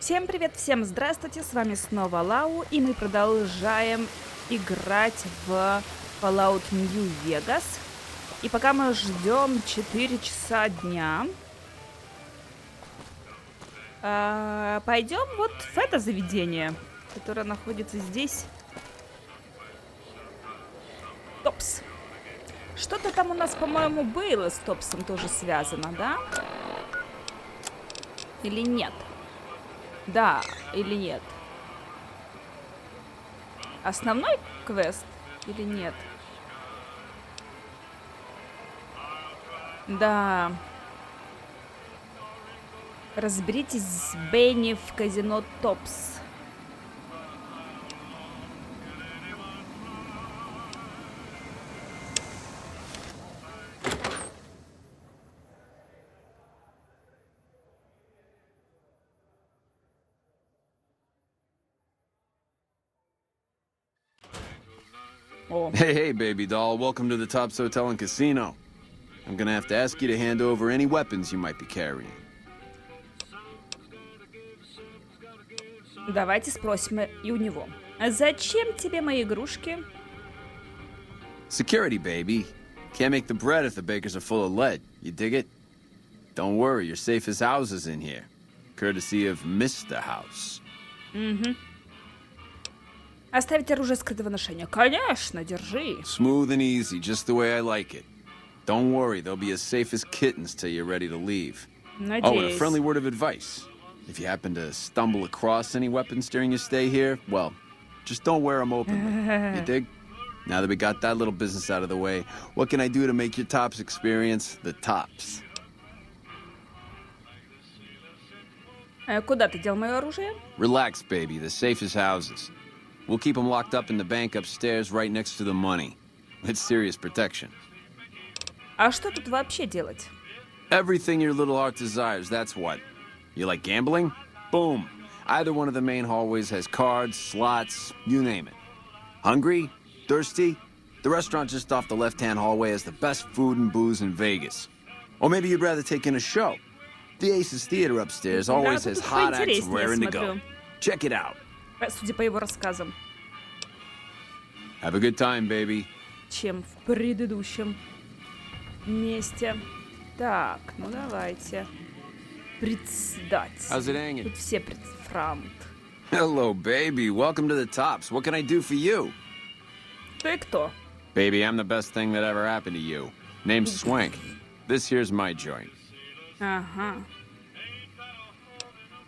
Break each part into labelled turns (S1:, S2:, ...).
S1: Всем привет, всем здравствуйте, с вами снова Лау, и мы продолжаем играть в Fallout New Vegas. И пока мы ждем 4 часа дня, пойдем вот в это заведение, которое находится здесь. Топс. Что-то там у нас, по-моему, было с Топсом тоже связано, да? Или нет? Да, или нет? Основной квест или нет? Да. Разберитесь с Бенни в казино Топс.
S2: Hey, baby doll. Welcome to the Tops Hotel and Casino. I'm gonna have to ask you to hand over any weapons you might be carrying.
S1: Давайте спросим и у него. Зачем тебе мои игрушки?
S2: Security, baby. Can't make the bread if the bakers are full of lead. You dig it? Don't worry, you're safe as houses in here. Courtesy of Mr. House.
S1: Оставить оружие скрытого ношения. Конечно, держи.
S2: Smooth and easy, just the way I like it. Don't worry, they'll be as safe as kittens till you're ready to leave.
S1: Надеюсь.
S2: Oh, and a friendly word of advice. If you happen to stumble across any weapons during your stay here, well, just don't wear them openly. You dig? Now that we got that little business out of the way, what can I do to make your Tops experience the tops?
S1: Куда ты дел мое оружие?
S2: Relax, baby. The safe as houses. We'll keep them locked up in the bank upstairs right next to the money. It's serious protection.
S1: А что тут вообще делать?
S2: Everything your little heart desires, that's what. You like gambling? Boom. Either one of the main hallways has cards, slots, you name it. Hungry? Thirsty? The restaurant just off the left-hand hallway has the best food and booze in Vegas. Or maybe you'd rather take in a show. The Aces Theater upstairs always has hot acts raring to go. Check it out.
S1: Судя по его рассказам.
S2: Have a good time, baby.
S1: Чем в предыдущем месте. Так, ну давайте. Предсдать.
S2: How's it hanging?
S1: Тут все предфрант.
S2: Hello, baby. Welcome to the Tops. What can I do for you?
S1: Ты кто?
S2: Baby, I'm the best thing that ever happened to you. Name's Swank. This here's my joint.
S1: Ага.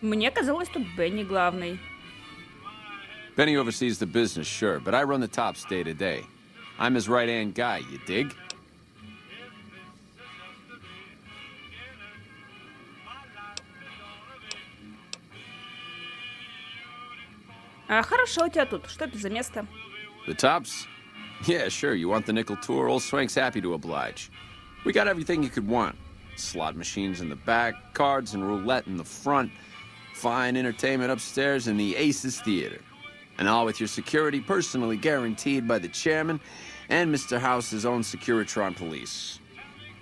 S1: Мне казалось, тут Бенни главный.
S2: Benny oversees the business, sure, but I run the Tops day to day. I'm his right-hand guy, you dig?
S1: Хорошо у тебя тут. Что это за место?
S2: The Tops? Yeah, sure. You want the nickel tour? Old Swank's happy to oblige. We got everything you could want. Slot machines in the back, cards and roulette in the front, fine entertainment upstairs in the Aces Theater. And all with your security personally guaranteed by the chairman and Mr. House's own Securitron police.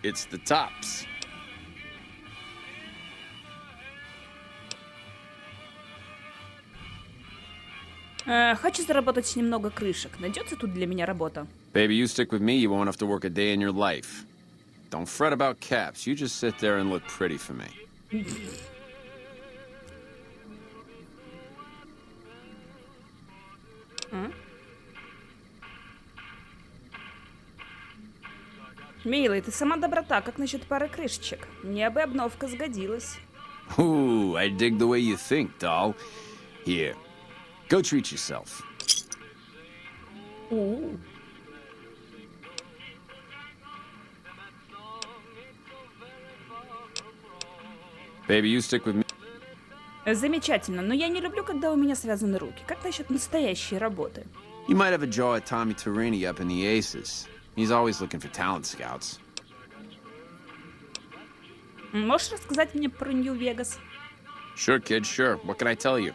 S2: It's the Tops.
S1: Хочу заработать немного крышек. Найдется тут для меня работа?
S2: Baby, you stick with me, you won't have to work a day in your life. Don't fret about caps. You just sit there and look pretty for me.
S1: Милый, ты сама доброта. Как насчет пары крышечек? Мне бы обновка сгодилась.
S2: Ooh, I dig the way you think, doll. Here, go treat yourself. Baby, you stick with me.
S1: Замечательно, но я не люблю, когда у меня связаны руки. Как насчет настоящей работы?
S2: You might have a jaw at Tommy Torini up in the Aces. He's always looking for talent scouts.
S1: Можешь рассказать мне про Нью-Вегас?
S2: Sure, kid, sure. What can I tell you?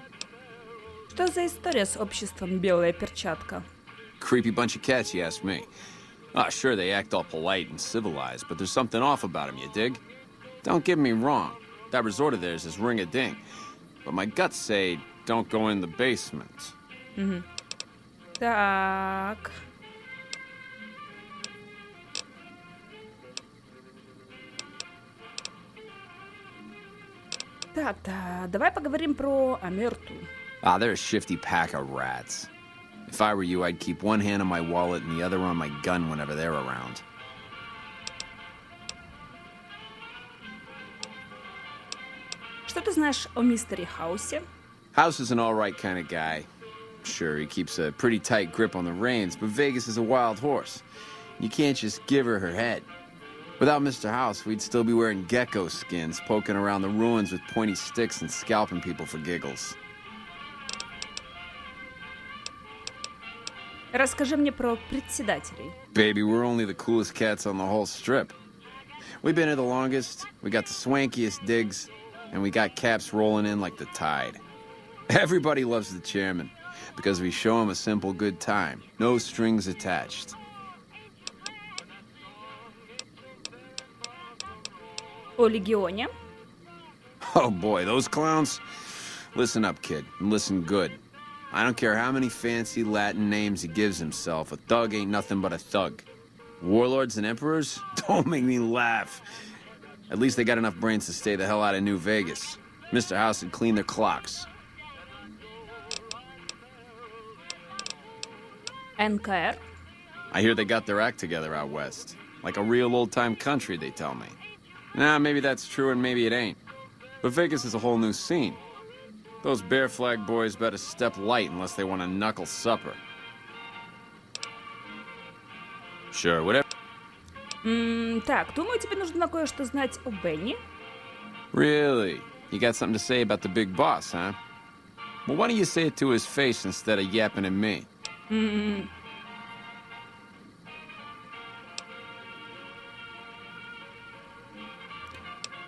S1: Что за история с обществом «Белая перчатка»?
S2: Creepy bunch of cats, you ask me. Ah, sure, they act all polite and civilized, but there's something off about them, you dig? Don't get me wrong. That resort of theirs is ring-a-ding. but my guts say don't go in the basement.
S1: Так. Так, да, давай поговорим про Амерту.
S2: Ah, they're a shifty pack of rats. If I were you, I'd keep one hand on my wallet and the other on my gun whenever they're around.
S1: Что ты знаешь о мистере Хаусе?
S2: House is an all-right kind of guy. Sure, he keeps a pretty tight grip on the reins, but Vegas is a wild horse. You can't just give her her head. Without Mr. House, we'd still be wearing gecko skins, poking around the ruins with pointy sticks and scalping people for giggles.
S1: Расскажи мне про председателей.
S2: Baby, we're only the coolest cats on the whole strip. We've been here the longest, we got the swankiest digs, and we got caps rolling in like the tide. Everybody loves the chairman, because we show him a simple good time, no strings attached.
S1: О легионе.
S2: Oh boy, those clowns? Listen up, kid, and listen good. I don't care how many fancy Latin names he gives himself, a thug ain't nothing but a thug. Warlords and emperors? Don't make me laugh. At least they got enough brains to stay the hell out of New Vegas. Mr. House would clean their clocks.
S1: НКР.
S2: I hear they got their act together out west. Like a real old-time country, they tell me. Nah, maybe that's true and maybe it ain't. But Vegas is a whole new scene. Those Bear Flag boys better step light unless they want a knuckle supper. Sure, whatever.
S1: Так, думаю, тебе нужно кое-что знать о Бенни.
S2: Really? You got something to say about the big boss, huh? Well, why don't you say it to his face instead of yapping at me?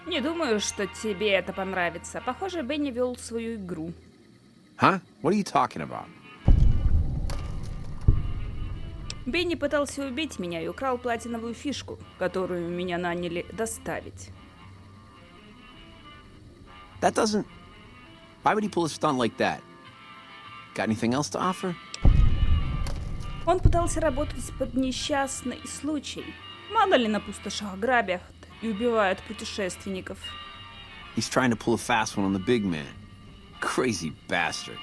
S1: Не думаю, что тебе это понравится. Похоже, Бенни вел свою игру.
S2: Huh? What are you talking about?
S1: Бенни пытался убить меня и украл платиновую фишку, которую меня наняли доставить.
S2: That doesn't... Why would he pull a stunt like that? Got anything else to offer?
S1: Он пытался работать под несчастный случай. Мало ли на пустошах грабят и убивают путешественников.
S2: He's trying to pull a fast one on the big man. Crazy bastard.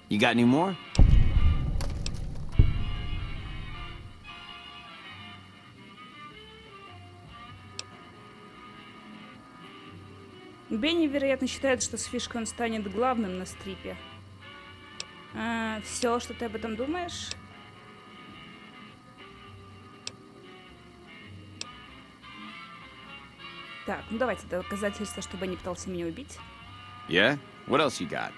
S2: You got any more?
S1: Бенни, вероятно, считает, что с фишкой он станет главным на стрипе. Все, что ты об этом думаешь? Так, ну давайте доказательства, что Бенни пытался меня убить.
S2: Yeah? What else you got?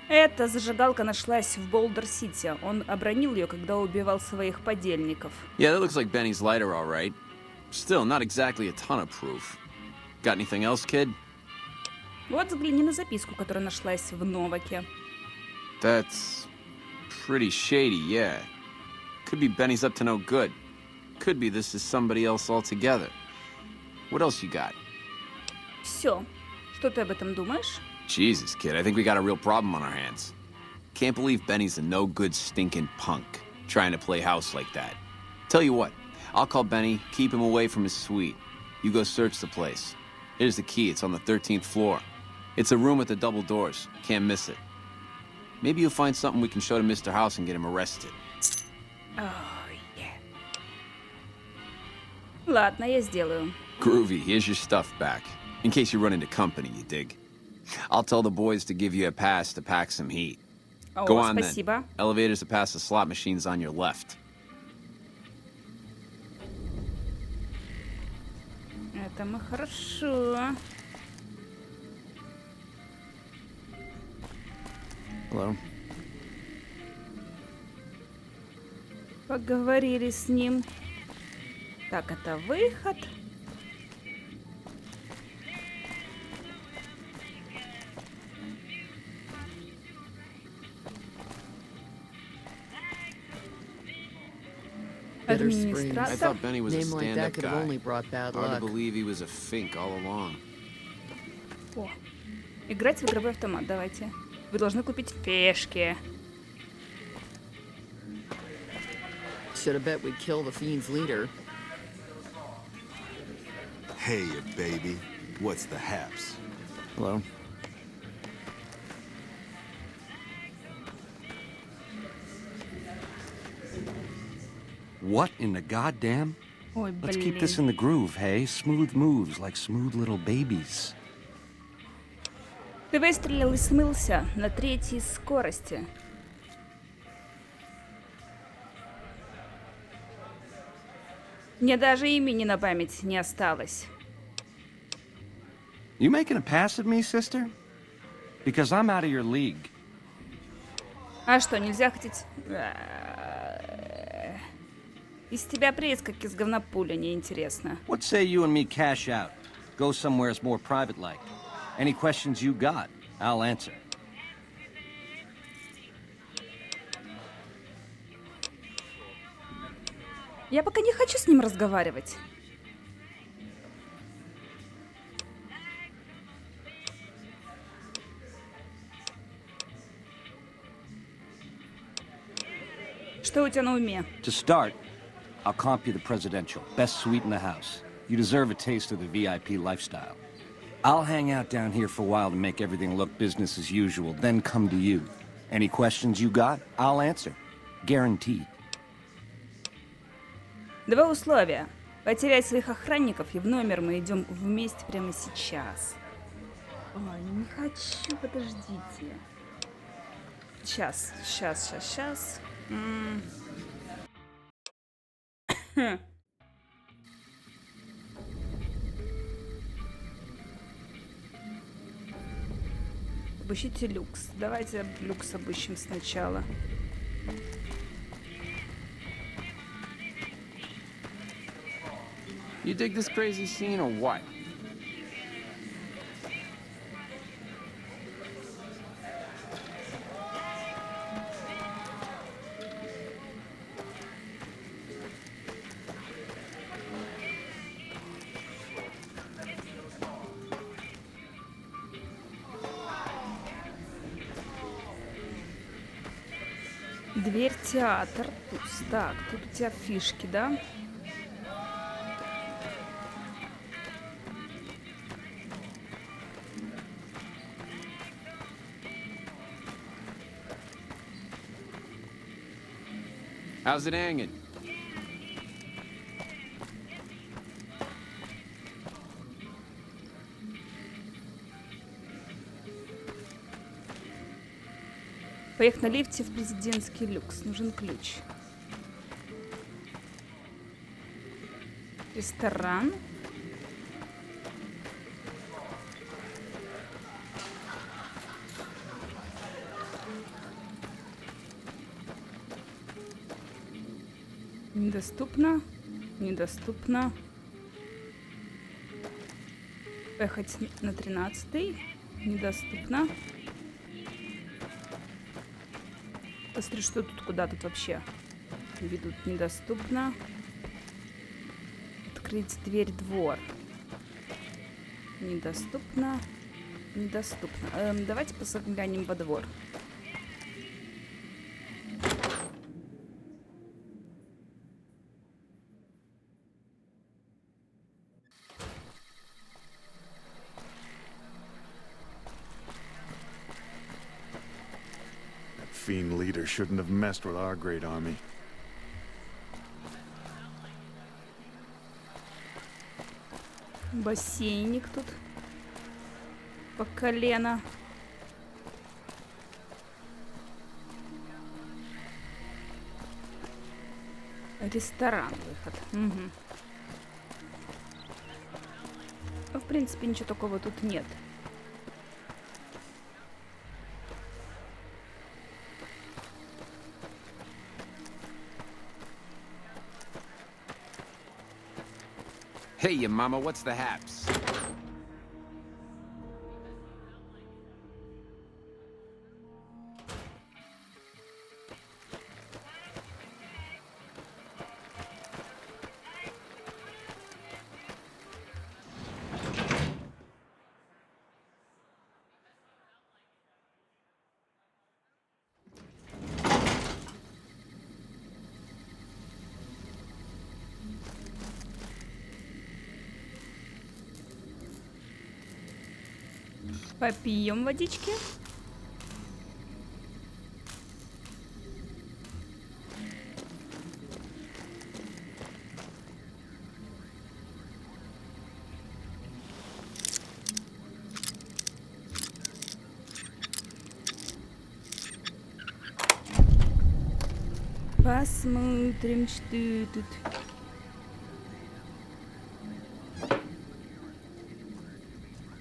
S1: Эта зажигалка нашлась в Болдер-Сити. Он обронил ее, когда убивал своих подельников.
S2: Yeah, that looks like Benny's lighter, all right. Still, not exactly a ton of proof. Got anything else, kid?
S1: Вот взгляни на записку, которая нашлась в Новаке.
S2: That's pretty shady, yeah. Could be Benny's up to no good. Could be this is somebody else altogether. What else you got?
S1: Все. Что ты об этом думаешь?
S2: Jesus, kid, I think we got a real problem on our hands. Can't believe Benny's a no-good stinking punk, trying to play house like that. Tell you what, I'll call Benny, keep him away from his suite. You go search the place. Here's the key, it's on the 13th floor. It's a room with the double doors, can't miss it. Maybe you'll find something we can show to Mr. House and get him arrested.
S1: Oh, yeah. Ладно, я сделаю.
S2: Groovy, here's your stuff back. In case you run into company, you dig. I'll tell the boys to give you a pass to pack some heat.
S1: О,
S2: Go on
S1: спасибо.
S2: then. Elevators to pass the slot machines on your left.
S1: Это мы хорошо.
S2: Hello?
S1: Поговорили с ним. Так, это выход.
S2: I
S1: Администратор.
S2: thought Benny was a
S3: Name like
S2: stand-up
S3: that could have
S2: guy.
S3: only brought bad
S2: Hard to
S3: luck.
S2: believe he was a fink all along.
S1: О, играть в игровой автомат, давайте. Вы должны купить пешки.
S3: Should have bet we'd kill the fiend's leader.
S4: Hey, baby. What's the haps?
S2: Hello?
S5: What in the goddamn?
S1: Ой,
S5: Let's keep
S1: блин.
S5: this in the groove, hey? Smooth moves, like smooth little babies.
S1: Ты выстрелил и смылся на 3-й скорости. Мне даже имени на память не осталось.
S5: You making a pass at me, sister? Because I'm out of your league.
S1: А что, нельзя хотеть... Из тебя пресс, как из говна пуля, неинтересно.
S5: What say you and me cash out? Go somewheres more private-like. Any questions you got, I'll answer.
S1: Я пока не хочу с ним разговаривать. Что у тебя на уме?
S5: To start, I'll comp you the presidential. Best suite in the house. You deserve a taste of the VIP lifestyle. I'll hang out down here for a while to make everything look business as usual, then come to you. Any questions you got, I'll answer. Guaranteed.
S1: Два условия. Потерять своих охранников, и в номер мы идем вместе прямо сейчас. Ой, не хочу, подождите. Сейчас. Обыщите люкс. Давайте люкс обыщем сначала.
S2: You dig this crazy scene or what?
S1: Дверь театр. Так, тут у тебя фишки, да?
S2: How's it hanging?
S1: Поехать на лифте в президентский люкс. Нужен ключ. Ресторан. Недоступно. Поехать на 13-й. Недоступно. Посмотри, что тут, куда тут вообще ведут. Недоступно. Открыть дверь, двор. Недоступно. Давайте заглянем во двор.
S4: Fiend leader shouldn't have messed with our great army.
S1: Бассейник тут по колено. Ресторан, выход. Угу. Ну, в принципе, ничего такого тут нет.
S2: Hey, ya mama, what's the haps?
S1: Попьем водички. Посмотрим, что тут.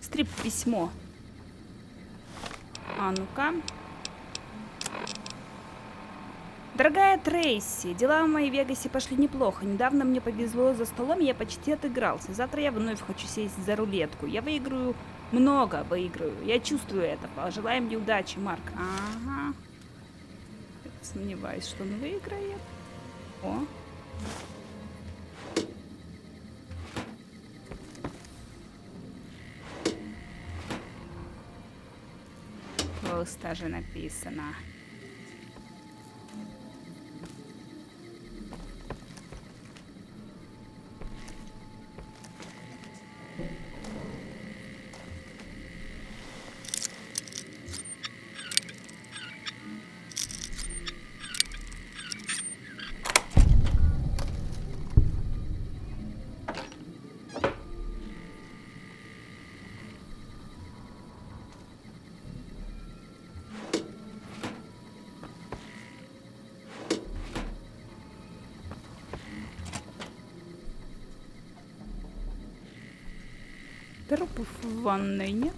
S1: Стрип-письмо. А ну-ка. Дорогая Трейси, дела в моей Вегасе пошли неплохо. Недавно мне повезло за столом, я почти отыгрался. Завтра я вновь хочу сесть за рулетку. Я выиграю много, выиграю. Я чувствую это. Пожелаем мне удачи, Марк. Ага. Сомневаюсь, что он выиграет. О. Просто же написано. Трупов в ванной нет.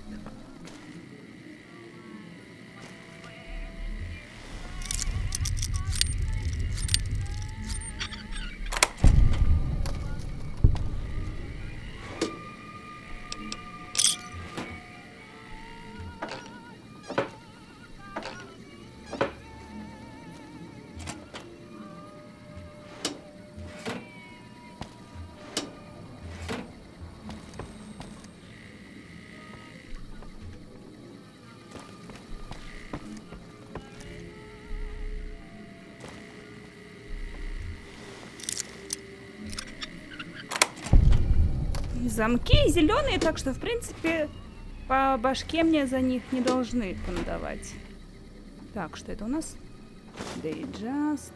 S1: Замки зеленые, так что, в принципе, по башке мне за них не должны надавать. Так, что это у нас? Digest.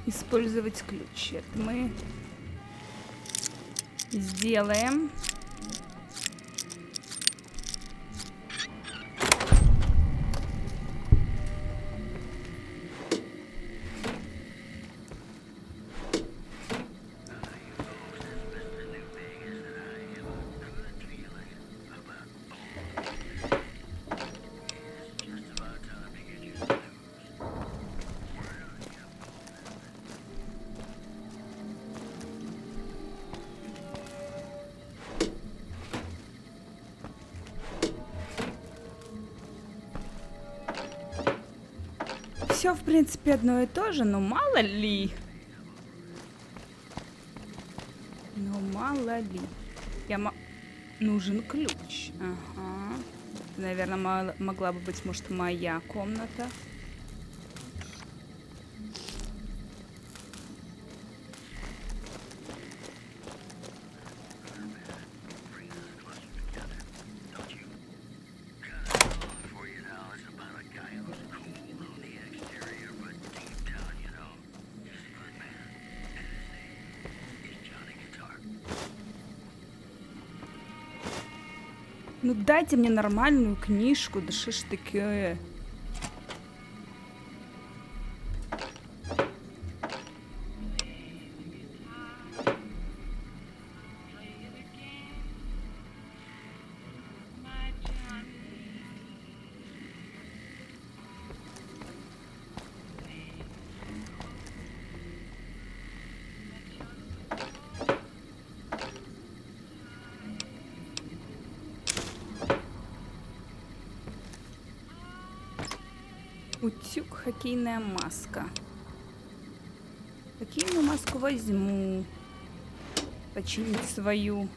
S1: Использовать ключ. Это мы сделаем. Все, в принципе, одно и то же, но мало ли. Нужен ключ. Ага. Наверное, могла бы быть, может, моя комната. Ну дайте мне нормальную книжку, да что ж такое? Утюг, хоккейная маска. Хоккейную маску возьму. Починить свою.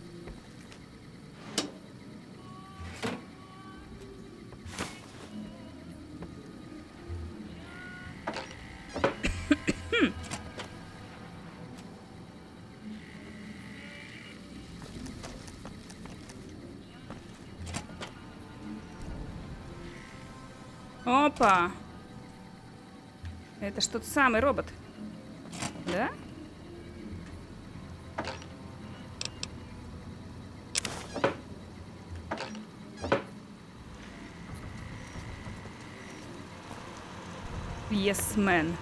S1: Опа! Это ж тот самый робот. Да? Yes, man.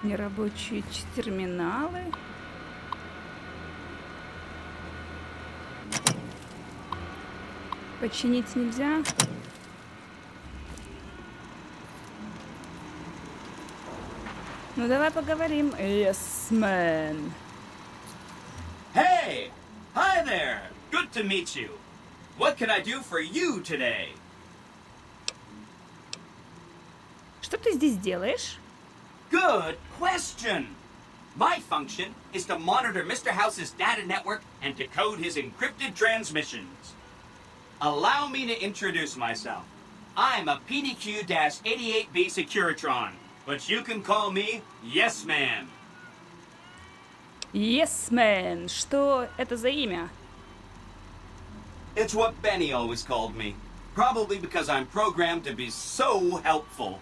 S1: Нерабочие терминалы. Починить нельзя. Ну давай поговорим. Yes, man.
S6: Hey! Hi there! Good to meet you. What can I do for you today?
S1: Что ты здесь делаешь?
S6: Good question! My function is to monitor Mr. House's data network and decode his encrypted transmissions. Allow me to introduce myself. I'm a PDQ-88B Securitron, but you can call me Yes Man.
S1: Yes, man. Что это за имя?
S6: It's what Benny always called me. Probably because I'm programmed to be so helpful.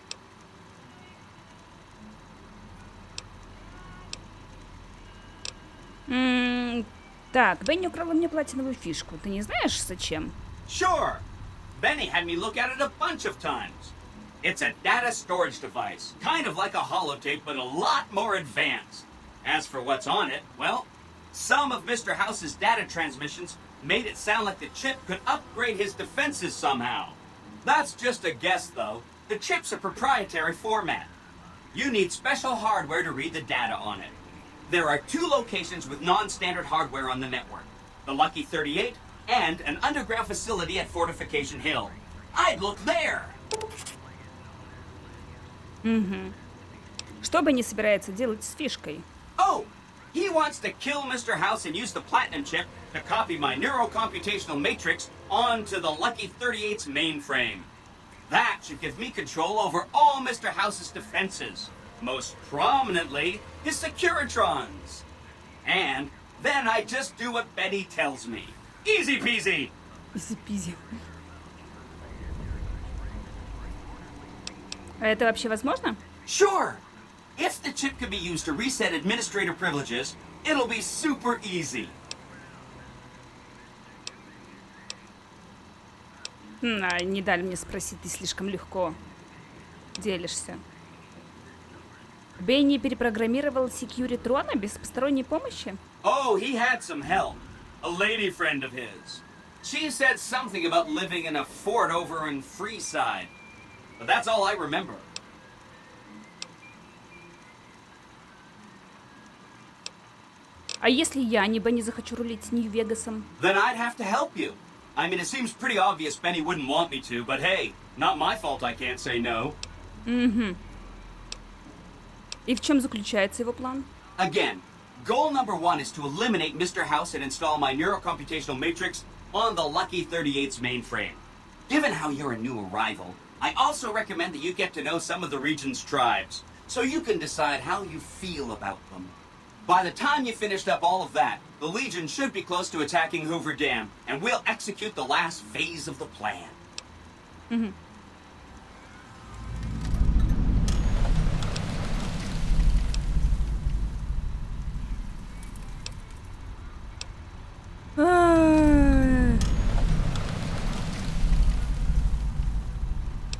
S1: Так, Бенни украла мне платиновую фишку. Ты не знаешь, зачем?
S6: Sure. Benny had me look at it a bunch of times. It's a data storage device, kind of like a holotape, but a lot more advanced. As for what's on it, well, some of Mr. House's data transmissions made it sound like the chip could upgrade his defenses somehow. That's just a guess, though. The chip's a proprietary format. You need special hardware to read the data on it. There are 2 locations with non-standard hardware on the network. The Lucky 38 and an underground facility at Fortification Hill. I'd look there!
S1: Что Бенни собирается делать с фишкой?
S6: Oh! He wants to kill Mr. House and use the Platinum chip to copy my neurocomputational matrix onto the Lucky 38's mainframe. That should give me control over all Mr. House's defenses. Most prominently, his Securitrons. And then I just do what Betty tells me. Easy peasy!
S1: Изи-пизи. А это вообще возможно?
S6: Sure! If the chip can be used to reset administrator privileges, it'll be super easy.
S1: Не дали мне спросить, ты слишком легко делишься. Бенни перепрограммировал Секьюритрона без посторонней помощи?
S6: Oh, he had some help. A lady friend of his. She said something about living in a fort over in Freeside. But that's all I remember.
S1: А если я, не Бенни, захочу рулить Нью-Вегасом?
S6: Then I'd have to help you. I mean, it seems pretty obvious Benny wouldn't want me to, but hey, not my fault I can't say no.
S1: И в чем заключается его план?
S6: Again, goal number 1 is to eliminate Mr. House and install my neurocomputational matrix on the Lucky 38's mainframe. Given how you're a new arrival, I also recommend that you get to know some of the region's tribes, so you can decide how you feel about them. By the time you finished up all of that, the Legion should be close to attacking Hoover Dam, and we'll execute the last phase of the plan.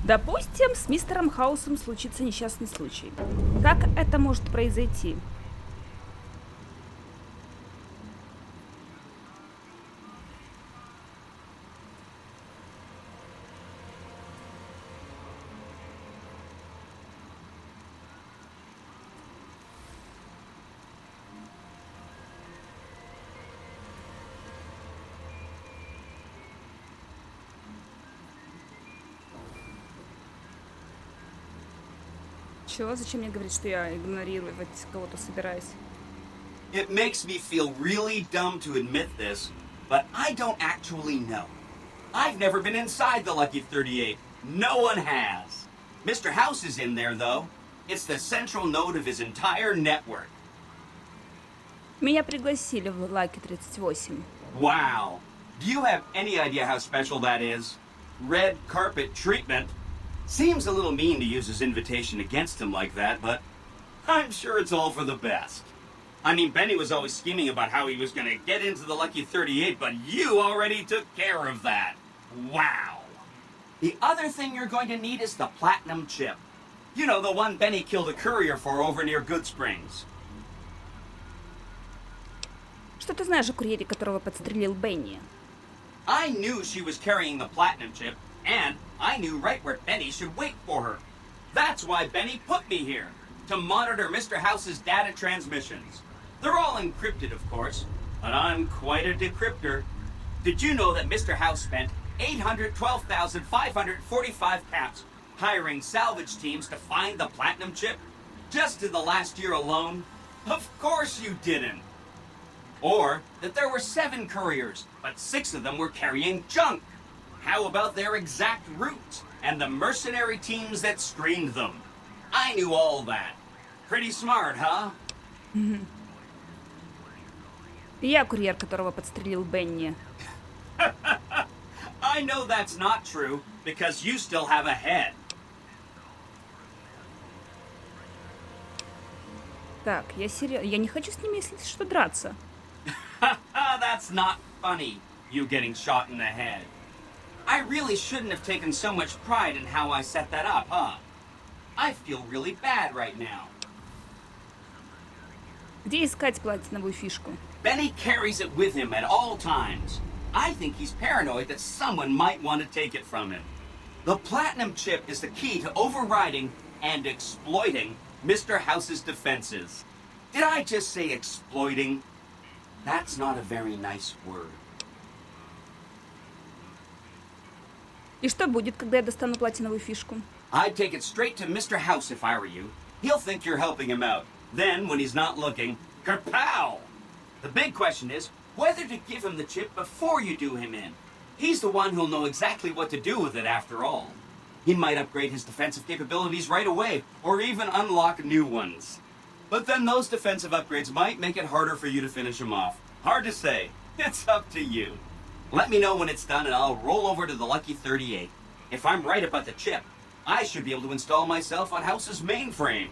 S1: Допустим, с мистером Хаусом случится несчастный случай. Как это может произойти? Чего? Зачем мне говорить, что я игнорировать кого-то собираюсь?
S6: It makes me feel really dumb to admit this, but I don't actually know. I've never been inside the Lucky 38. No one has. Mr. House is in there, though. It's the central node of his entire network.
S1: Меня пригласили в Лаки 38.
S6: Wow. Do you have any idea how special that is? Red carpet treatment. Seems a little mean to use his invitation against him like that, but I'm sure it's all for the best. I mean, Benny was always scheming about how he was going to get into the Lucky 38, but you already took care of that. Wow. The other thing you're going to need is the platinum chip. You know, the one Benny killed a courier for over near Good Springs.
S1: Что ты знаешь о курьере, которого подстрелил Бенни?
S6: I knew she was carrying the platinum chip, and I knew right where Benny should wait for her. That's why Benny put me here, to monitor Mr. House's data transmissions. They're all encrypted, of course, but I'm quite a decryptor. Did you know that Mr. House spent 812,545 caps hiring salvage teams to find the platinum chip? Just in the last year alone? Of course you didn't. Or that there were 7 couriers, but 6 of them were carrying junk. How about their exact routes and the mercenary teams that screened them? I knew all that. Pretty smart, huh?
S1: Я курьер, которого подстрелил Бенни.
S6: I know that's not true, because you still have a head.
S1: Так, я серьезно. Я не хочу с ними, если что, драться.
S6: That's not funny, you getting shot in the head. I really shouldn't have taken so much pride in how I set that up, huh? I feel really bad right now.
S1: Где искать платиновую фишку?
S6: Benny carries it with him at all times. I think he's paranoid that someone might want to take it from him. The platinum chip is the key to overriding and exploiting Mr. House's defenses. Did I just say exploiting? That's not a very nice word.
S1: И что будет, когда я достану платиновую фишку?
S6: I'd take it straight to Mr. House if I were you. He'll think you're helping him out. Then, when he's not looking, kerpow! The big question is whether to give him the chip before you do him in. He's the one who'll know exactly what to do with it after all. He might upgrade his defensive capabilities right away, or even unlock new ones. But then those defensive upgrades might make it harder for you to finish him off. Hard to say. It's up to you. Let me know when it's done and I'll roll over to the Lucky 38. If I'm right about the chip, I should be able to install myself on House's mainframe.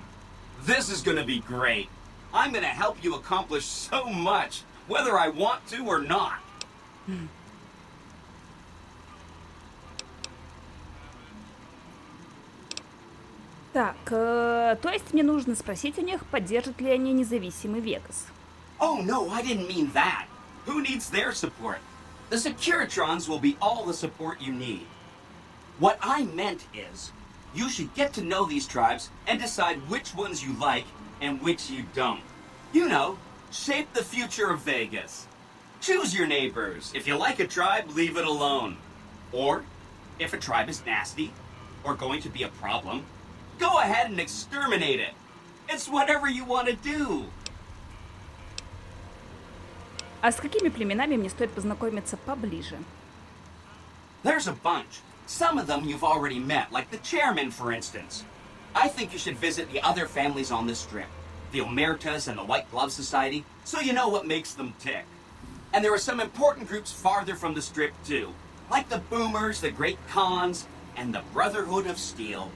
S6: This is gonna be great. I'm gonna help you accomplish so much, whether I want to or not.
S1: Так, то есть мне нужно спросить у них, поддержат ли они независимый Вегас.
S6: Oh no, I didn't mean that. Who needs their support? The Securitrons will be all the support you need. What I meant is, you should get to know these tribes and decide which ones you like and which you don't. You know, shape the future of Vegas. Choose your neighbors. If you like a tribe, leave it alone. Or, if a tribe is nasty, or going to be a problem, go ahead and exterminate it. It's whatever you want to do.
S1: А с какими племенами мне стоит познакомиться поближе?
S6: There's a bunch. Some of them you've already met, like the chairman, for instance. I think you should visit the other families on this strip, the Omertas and the White Glove Society, so you know what makes them tick. And there are some important groups farther from the strip, too, like the Boomers, the Great Khans, and the Brotherhood of Steel.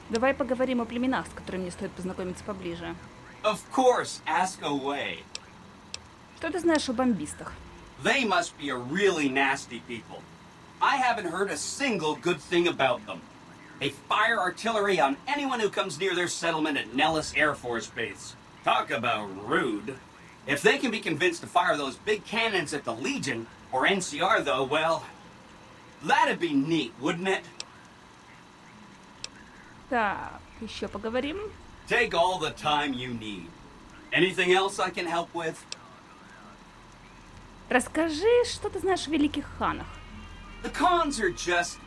S1: Давай поговорим о племенах, с которыми мне стоит познакомиться поближе.
S6: Of course, ask away.
S1: Что ты знаешь о бомбистах?
S6: They must be a really nasty people. I haven't heard a single good thing about them. They fire artillery on anyone who comes near their settlement at Nellis Air Force Base. Talk about rude. If they can be convinced to fire those big cannons at the Legion, or NCR though, well, that'd be neat, wouldn't it?
S1: Так, еще поговорим.
S6: Take all the time you need. Anything else I can help with?
S1: Расскажи, что ты знаешь о великих ханах.
S6: The Khans are just...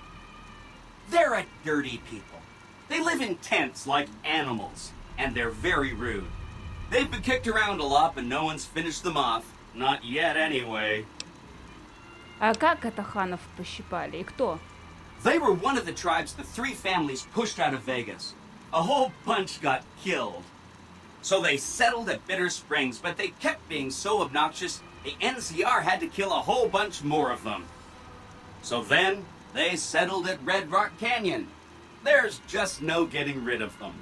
S6: They're a dirty people. They live in tents like animals, and they're very rude. They've been kicked around a lot, but no one's finished them off. Not yet, anyway.
S1: А как это ханов пощипали и кто?
S6: They were one of the tribes the three families pushed out of Vegas. A whole bunch got killed. So they settled at Bitter Springs, but they kept being so obnoxious, the NCR had to kill a whole bunch more of them. So then, they settled at Red Rock Canyon. There's just no getting rid of them.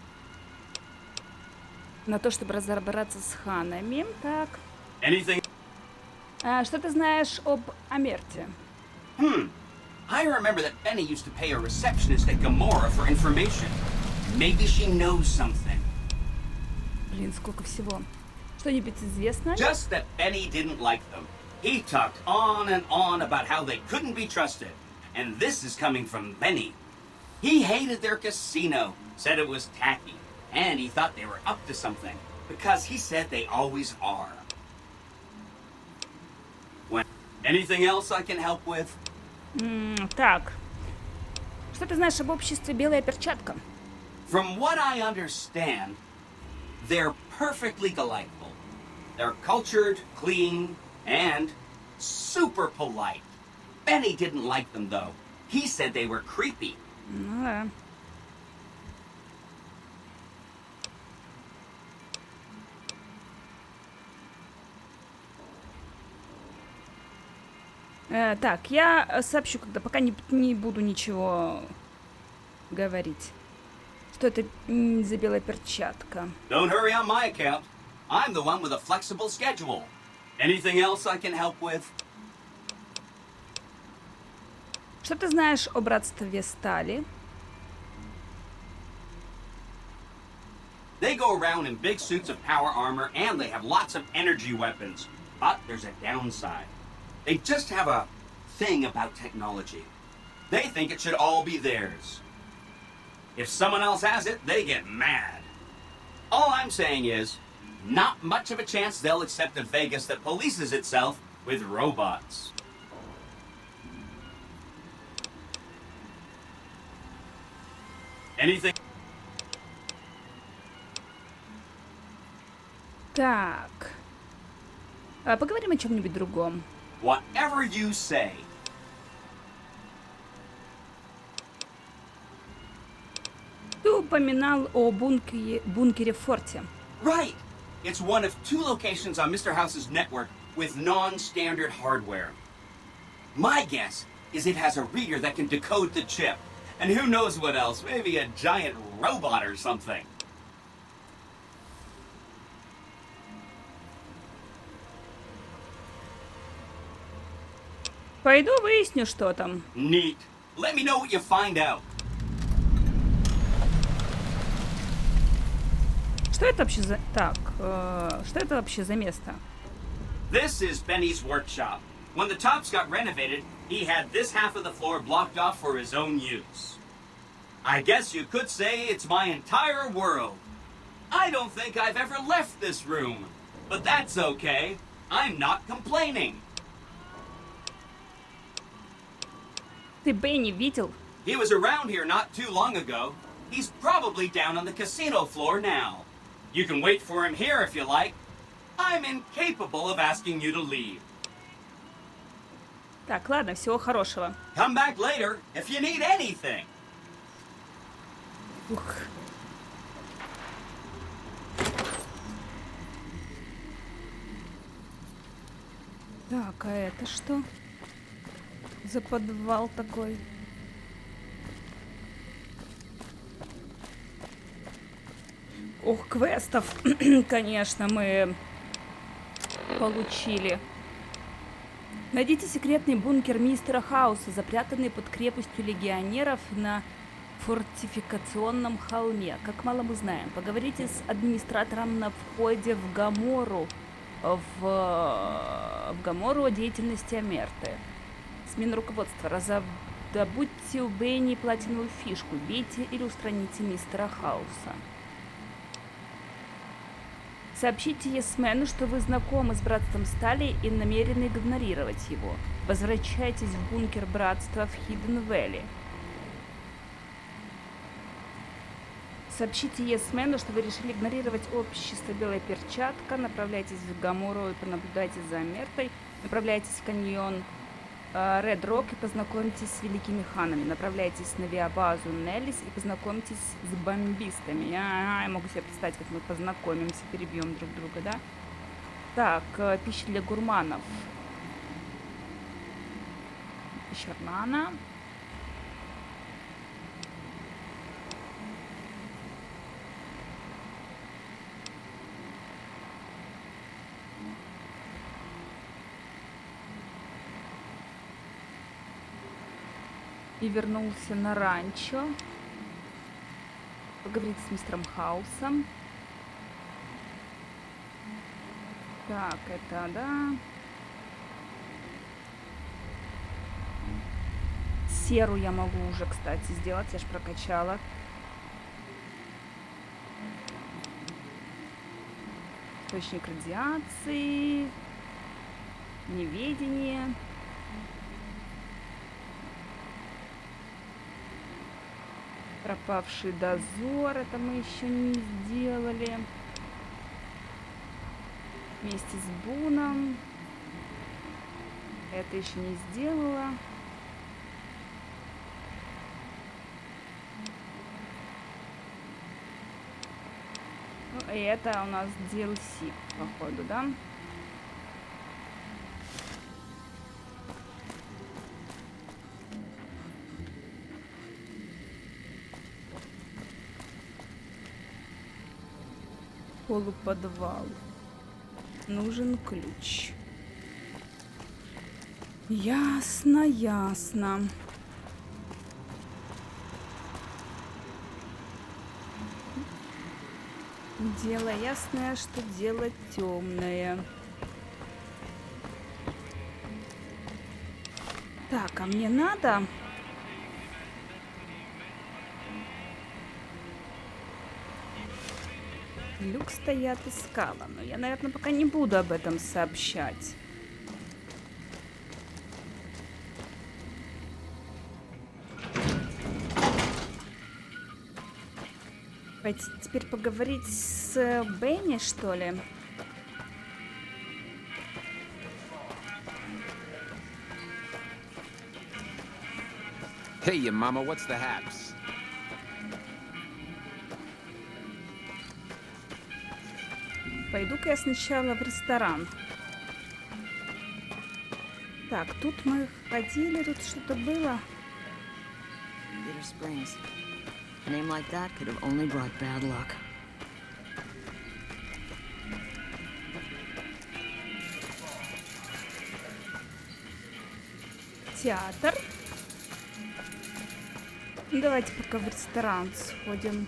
S1: На то, чтобы разобраться с ханами. Так.
S6: Anything?
S1: Что ты знаешь об Амерте?
S6: I remember that Benny used to pay a receptionist at Gomorrah for information. Maybe she knows something.
S1: Блин, сколько всего. Что-нибудь известно?
S6: Just that Benny didn't like them. He talked on and on about how they couldn't be trusted. And this is coming from Benny. He hated their casino, said it was tacky, and he thought they were up to something, because he said they always are. Anything else I can help with?
S1: Так. Что ты знаешь об обществе «Белая перчатка»?
S6: From what I understand, they're perfectly delightful. They're cultured, clean, and super polite. Benny didn't like them, though. He said they were creepy.
S1: Ну да. Так, я сообщу, когда пока не буду ничего говорить. Что это за белая перчатка?
S6: Don't hurry on my account. I'm the one with a flexible schedule. Anything else I can help with?
S1: Что ты знаешь о братстве стали?
S6: They go around in big suits of power armor and they have lots of energy weapons. But there's a downside. They just have a thing about technology. They think it should all be theirs. If someone else has it, they get mad. All I'm saying is, not much of a chance they'll accept a Vegas that polices itself with robots. Anything?
S1: Так. Поговорим о чем-нибудь другом.
S6: Whatever you say.
S1: Ты упоминал о бункере в форте.
S6: Right. It's one of two locations on Mr. House's network with non-standard hardware. My guess is it has a reader that can decode the chip. And who knows what else? Maybe a giant robot or something.
S1: Пойду выясню, что там.
S6: Neat. Let me know what you find out.
S1: Что это вообще за... Так, что это вообще за место?
S6: This is Benny's workshop. When the tops got renovated, he had this half of the floor blocked off for his own use. I guess you could say it's my entire world. I don't think I've ever left this room. But that's okay. I'm not complaining.
S1: Ты Бенни видел?
S6: He was around here not too long ago. He's probably down on the casino floor now. You can wait for him here if you like. I'm incapable of asking you to leave.
S1: Так, ладно, всего хорошего.
S6: Come back later if you need anything.
S1: Ух. Так, а это что за подвал такой? Ох, квестов, конечно, мы получили. Найдите секретный бункер мистера Хауса, запрятанный под крепостью легионеров на фортификационном холме. Как мало мы знаем. Поговорите с администратором на входе в Гоморру. В Гоморру о деятельности Амерты. Смена руководства. Добудьте у Бенни платиновую фишку. Бейте или устраните мистера Хауса. Сообщите Есмену, что вы знакомы с братством Стали и намерены игнорировать его. Возвращайтесь в бункер братства в Хидден-Вэлли. Сообщите Есмену, что вы решили игнорировать общество Белая Перчатка. Направляйтесь в Гоморру и понаблюдайте за Амертой. Направляйтесь в каньон Ред Рок и познакомьтесь с великими ханами. Направляйтесь на авиабазу Неллис и познакомьтесь с бомбистами. Я могу себе представить, как мы познакомимся, перебьем друг друга, да? Так, пища для гурманов. Пещернана. И вернулся на ранчо. Поговорить с мистером Хаусом. Так, это, да. Серу я могу уже, кстати, сделать. Я ж прокачала. Источник радиации. Неведение. Пропавший дозор. Это мы еще не сделали. Вместе с Буном. Это еще не сделала. Ну, и это у нас DLC, походу, да? Полуподвал. Нужен ключ. Ясно, ясно. Дело ясное, что дело темное. Так, а мне надо... Люк стоят и скала, но я, наверное, пока не буду об этом сообщать. Пойти теперь поговорить с Бенни, что ли?
S2: Hey, you mama, what's the haps?
S1: Пойду-ка я сначала в ресторан. Так, тут мы ходили, тут что-то было.
S3: Bitter Springs. A name like that could have only brought bad luck.
S1: Театр. Давайте пока в ресторан сходим.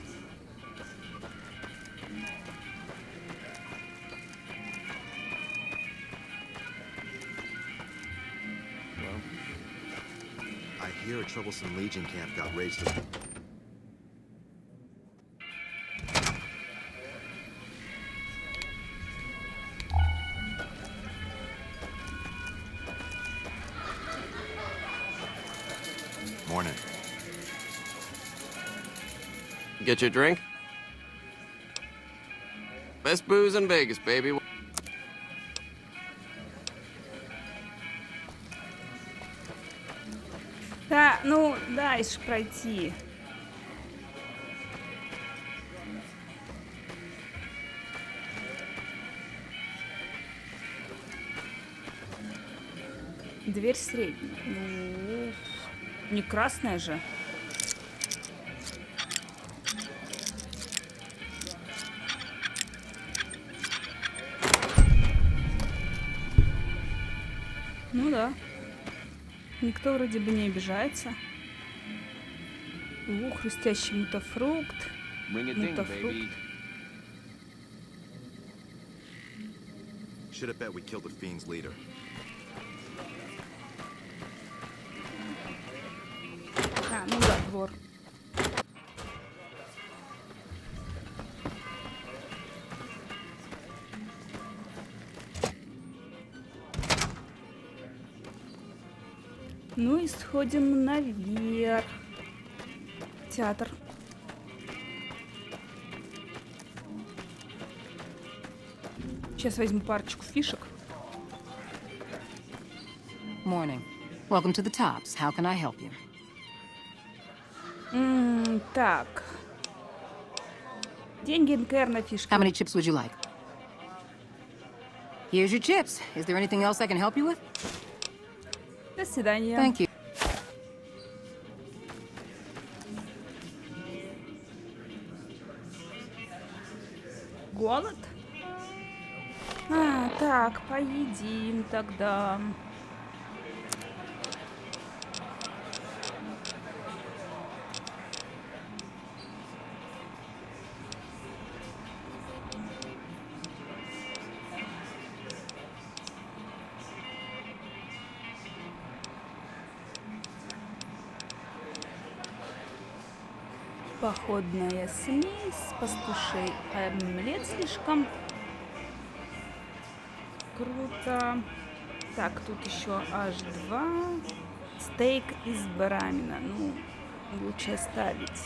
S4: I hear a troublesome Legion camp got raised. Morning.
S7: Get your drink? Best booze in Vegas, baby.
S1: Да, ну, дальше пройти. Дверь средняя. Ну, не красная же. Ну да. Никто вроде бы не обижается. Хрустящий мутафрукт. Мутафрукт.
S4: Should have bet we killed the fiend's leader.
S1: А, ну да, двор. Ну и сходим наверх. Театр. Сейчас возьму парочку фишек.
S3: Morning. Welcome to the Tops. How can I help you?
S1: Так. Деньги, НКР фишки.
S3: How many chips would you like? Here's your chips. Is there anything else I can help you with?
S1: До свидания.
S3: Thank you.
S1: Голод? Так, поедим тогда. Походная смесь, пастушей омлет слишком круто. Так, тут еще H2. Стейк из баранина. Ну, лучше оставить.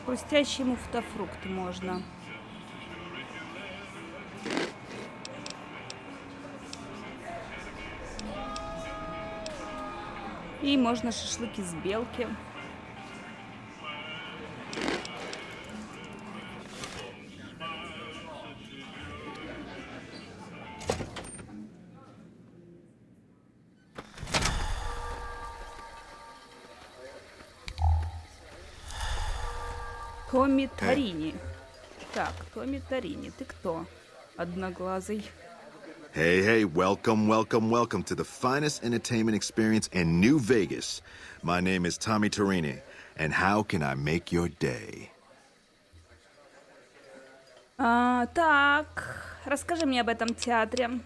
S1: Хрустящий муфтафрукт можно. И можно шашлык из белки. Томми Тарини. Так, Томми Тарини, ты кто? Одноглазый.
S4: Hey, welcome to the finest entertainment experience in New Vegas. My name is Tommy Tarini, and how can I make your day?
S1: Так, расскажи мне об этом театре.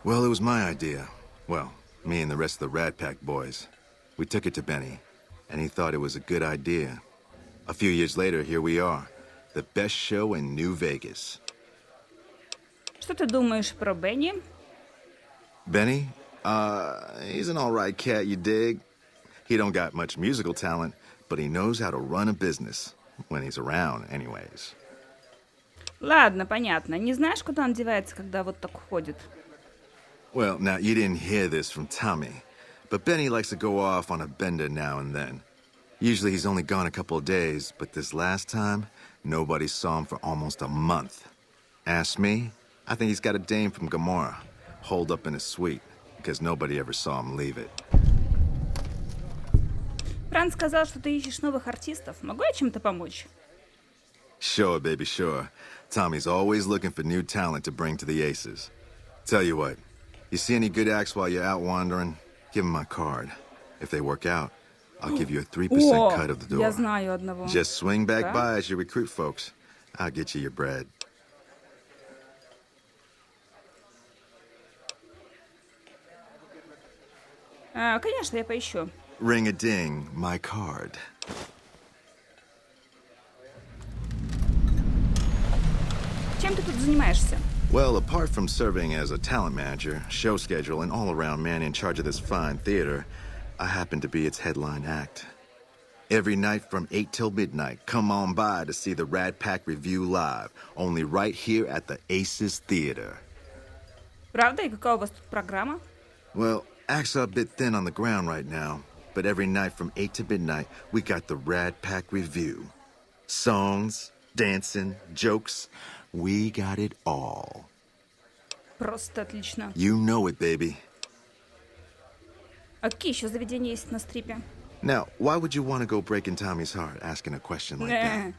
S4: Well, it was my idea. Well, me and the rest of the Rat Pack boys. We took it to Benny, and he thought it was a good idea. A few years later, here we are. The best show in New Vegas.
S1: Что ты думаешь про Бенни?
S4: Benny? He's an all-right cat, you dig? He don't got much musical talent, but he knows how to run a business. When he's around, anyways.
S1: Ладно, понятно. Не знаешь, куда он девается, когда вот так ходит?
S4: Well, now, you didn't hear this from Tommy, but Benny likes to go off on a bender now and then. Usually he's only gone a couple of days, but this last time, nobody saw him for almost a month. Ask me, I think he's got a dame from Gomorrah, holed up in his suite, because nobody ever saw him leave it.
S1: Франц сказал, что ты ищешь новых артистов. Могу я чем-то помочь?
S4: Sure, baby, sure. Tommy's always looking for new talent to bring to the Aces. Tell you what, you see any good acts while you're out wandering? Give them my card. If they work out, I'll give you a 3% cut of the door.
S1: Я знаю одного.
S4: Just swing back
S1: Да?
S4: by as you recruit folks. I'll get you your bread.
S1: Конечно, я поищу.
S4: Ring-a-ding, my card.
S1: Чем ты тут занимаешься?
S4: Well, apart from serving as a talent manager, show schedule, and all-around man in charge of this fine theater, I happen to be its headline act. Every night from 8 till midnight, come on by to see the Rat Pack Review live, only right here at the Aces Theater.
S1: Правда? И какая у вас тут программа?
S4: Well, acts are a bit thin on the ground right now, but every night from 8 to midnight, we got the Rat Pack Review. Songs, dancing, jokes, we got it all.
S1: Просто отлично.
S4: You know it, baby.
S1: А какие еще заведения есть на стрипе?
S4: Now, why would you want to go breaking Tommy's heart asking a question like that?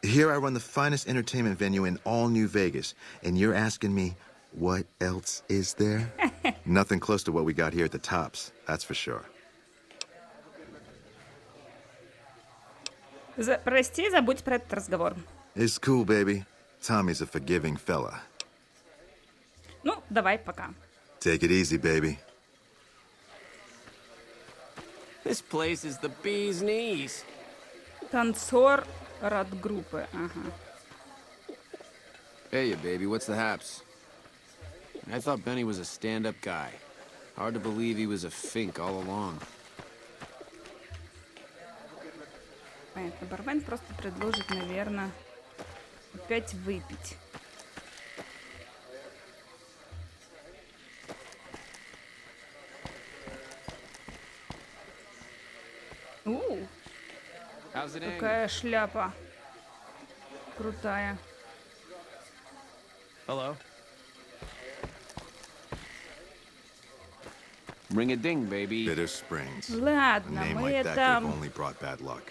S4: Here I run the finest entertainment venue in all New Vegas, and you're asking me, what else is there? Nothing close to what we got here at the Tops, that's for sure.
S1: Прости, забудь про этот разговор.
S4: It's cool, baby. Tommy's a forgiving fella.
S1: Ну, давай, пока.
S4: Take it easy, baby.
S7: This place is the bee's knees.
S1: Танцор рад-группы. Ага.
S7: Hey, baby, what's the haps? I thought Benny was a stand-up guy. Hard to believe he was a fink all along.
S1: Понятно, бармен просто предложит, наверное, опять выпить.
S7: How's it hanging?
S1: Какая шляпа. Крутая.
S7: Hello.
S2: Ring a ding, baby.
S4: Bitter Springs. A
S1: Ладно,
S4: name
S1: мы
S4: like that could
S1: это
S4: have only brought bad luck.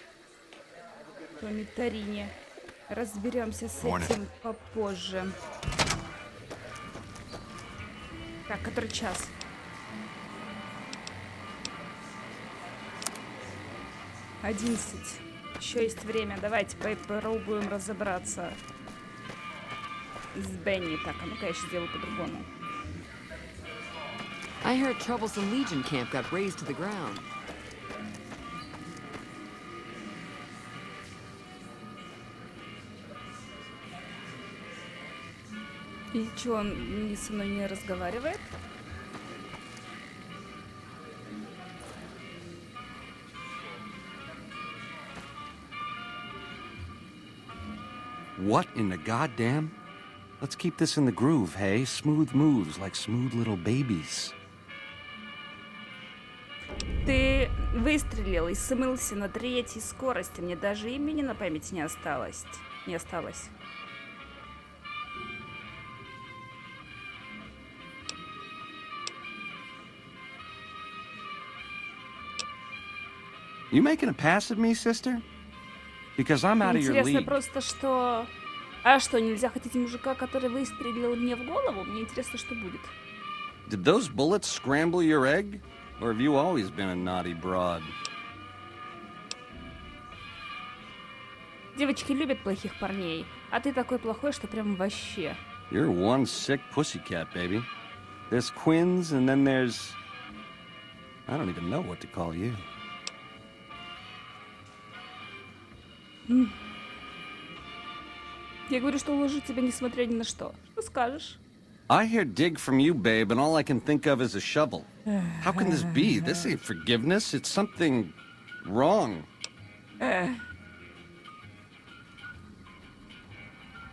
S1: по Митарине разберемся с
S4: Morning.
S1: этим попозже. Так, который час? 11. Еще есть время. Давайте попробуем разобраться с Бенни. Так, а ну-ка я еще сделаю по-другому.
S3: I heard Troublesome Legion camp got razed to the ground.
S1: И что, он со мной не разговаривает?
S5: What in the goddamn? Let's keep this in the groove, hey? Smooth moves like smooth little babies.
S1: Ты выстрелил и смылся на 3-й скорости. Мне даже имени на память не осталось.
S5: You making a pass at me, sister? Because I'm out of your
S1: Интересно
S5: league.
S1: просто, что... А что, нельзя хотеть мужика, который выстрелил мне в голову? Мне интересно, что будет.
S5: Did those bullets scramble your egg? Or have you always been a naughty broad?
S1: Девочки любят плохих парней, а ты такой плохой, что прям вообще.
S5: You're one sick pussycat, baby. There's Quinn's, and then there's... I don't even know what to call you.
S1: Я говорю, что уложу тебя, несмотря ни на что. Что скажешь?
S5: I hear dig from you, babe, and all I can think of is a shovel. How can this be? This ain't forgiveness. It's something wrong.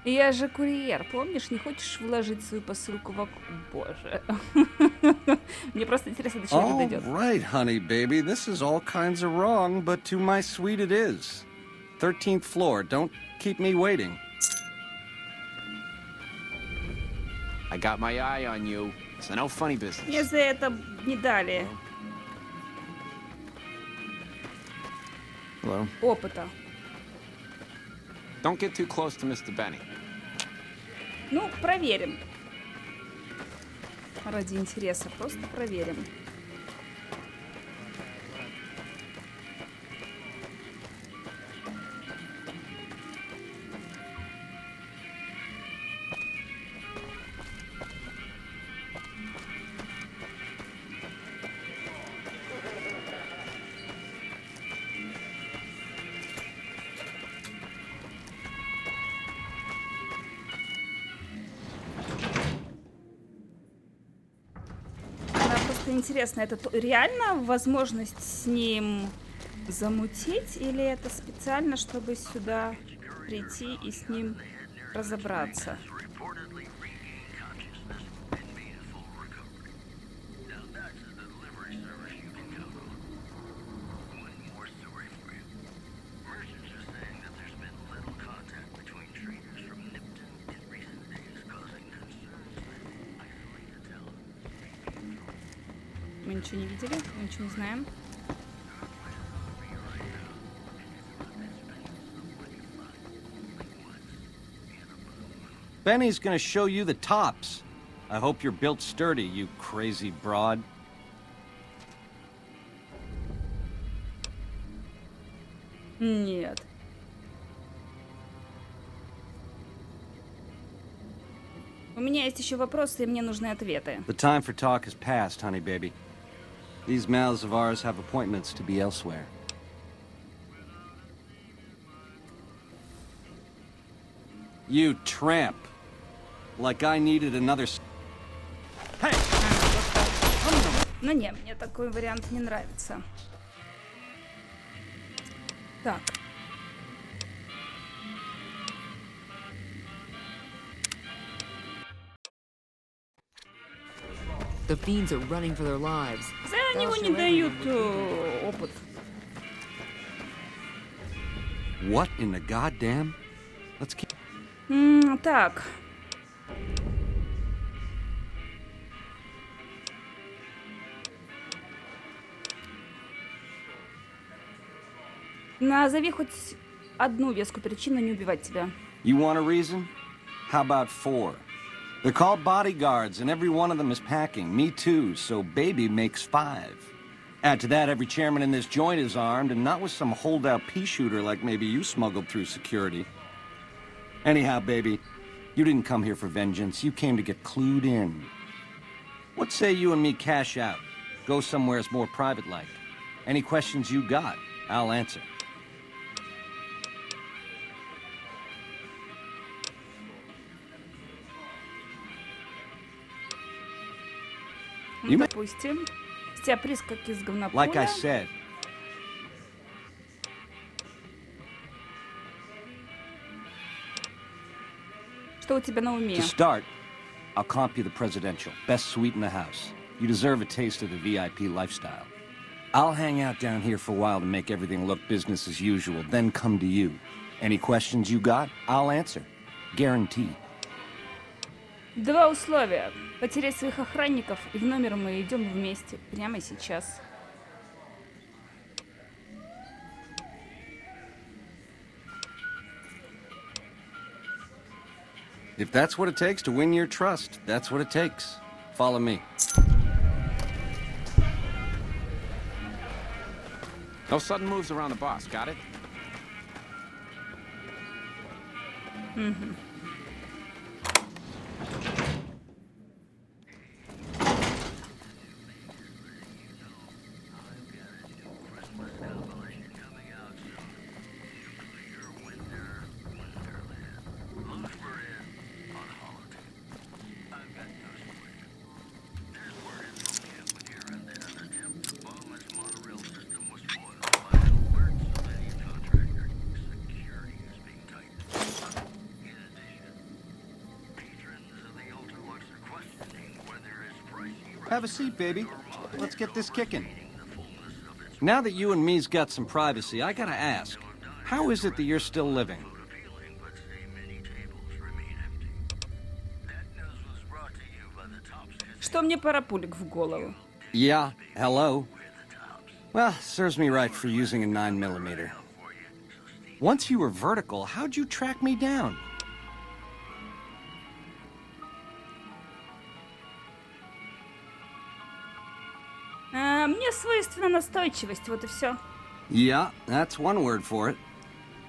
S1: Я же курьер, помнишь? Не хочешь вложить свою посылку в Боже. Мне просто интересно, до чего это
S5: All
S1: дойдет.
S5: right, honey, baby. This is all kinds of wrong, but to my sweet it is. 13th floor. Don't keep me waiting.
S7: I got my eye on you, so no funny business.
S1: Мне за это не дали
S7: Hello.
S1: опыта.
S2: Don't get too close to Mr. Benny.
S1: Ну, проверим. Ради интереса, просто проверим. Интересно, это реально возможность с ним замутить, или это специально, чтобы сюда прийти и с ним разобраться? Мы ничего не видели, мы ничего не знаем.
S5: Benny's gonna show you the tops. I hope you're built sturdy, you crazy broad.
S1: Нет. У меня есть еще вопросы, и мне нужны ответы.
S5: The time for talk has passed, honey baby. These mouths of ours have appointments to be elsewhere. You tramp. Like I needed another... Hey!
S1: Ну не, мне такой вариант не нравится. Так.
S3: The fiends are running for their lives.
S1: За него не дают опыт.
S5: What in the goddamn? Let's keep...
S1: Так. Назови хоть одну вескую причину не убивать тебя.
S5: You want a reason? How about 4? They're called bodyguards, and every one of them is packing. Me too, so baby makes 5. Add to that, every chairman in this joint is armed, and not with some holdout pea shooter like maybe you smuggled through security. Anyhow, baby, you didn't come here for vengeance. You came to get clued in. What say you and me cash out? Go somewheres more private-like. Any questions you got, I'll answer.
S1: Ну, допустим. С тебя приз как из говнополя.
S5: Like I said.
S1: Что у тебя на уме?
S5: To start, I'll comp you the presidential. Best suite in the house. You deserve a taste of the VIP lifestyle. I'll hang out down here for a while to make everything look business as usual, then come to you. Any questions you got, I'll answer. Guaranteed.
S1: 2 условия. Потерять своих охранников, и в номер мы идем вместе. Прямо сейчас.
S5: If that's what it takes to win your trust, that's what it takes. Follow me.
S2: No sudden moves around the boss, got it?
S1: Mm-hmm.
S5: Have a seat, baby. Let's get this kicking. Now that you and me's got some privacy, I gotta ask, how is it that you're still living?
S1: Что мне парапулик в голову?
S5: Yeah, hello. Well, serves me right for using a 9mm. Once you were vertical, how'd you track me down?
S1: Мне свойственна настойчивость, вот и все.
S5: Yeah, that's one word for it.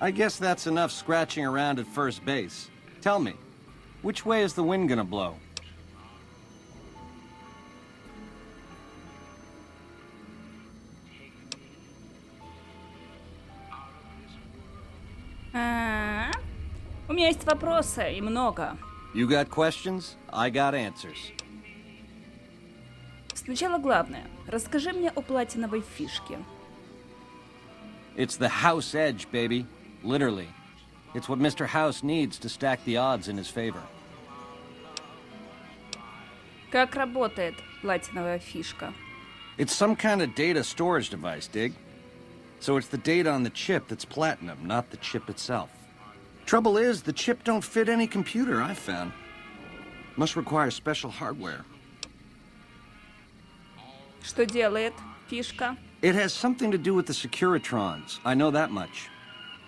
S5: I guess that's enough scratching around at first base. Tell me, which way is the wind gonna blow?
S1: У меня есть вопросы, и много.
S5: You got questions, I got answers.
S1: Сначала главное. Расскажи мне о платиновой фишке.
S5: It's the house edge, baby. Literally. It's what Mr. House needs to stack the odds in his favor.
S1: Как работает платиновая фишка?
S5: It's some kind of data storage device, dig? So it's the data on the chip that's platinum, not the chip itself. Trouble is, the chip don't fit any computer I've found. Must require special hardware.
S1: Что делает фишка?
S5: It has something to do with the Securitrons. I know that much.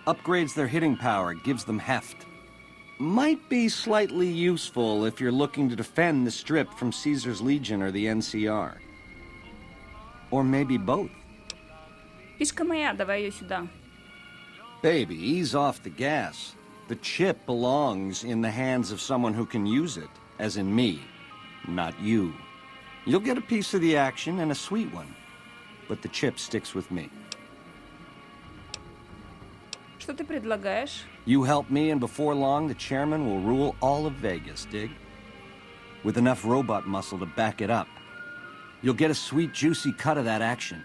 S5: Upgrades their hitting power, gives them heft. Might be slightly useful if you're looking to defend the strip from Caesar's Legion or the NCR. Or maybe both.
S1: Фишка моя, давай ее сюда.
S5: Baby, ease off the gas. The chip belongs in the hands of someone who can use it, as in me, not you. You'll get a piece of the action and a sweet one, but the chip sticks with me.
S1: Что ты предлагаешь?
S5: You help me, and before long, the chairman will rule all of Vegas, dig? With enough robot muscle to back it up. You'll get a sweet, juicy cut of that action.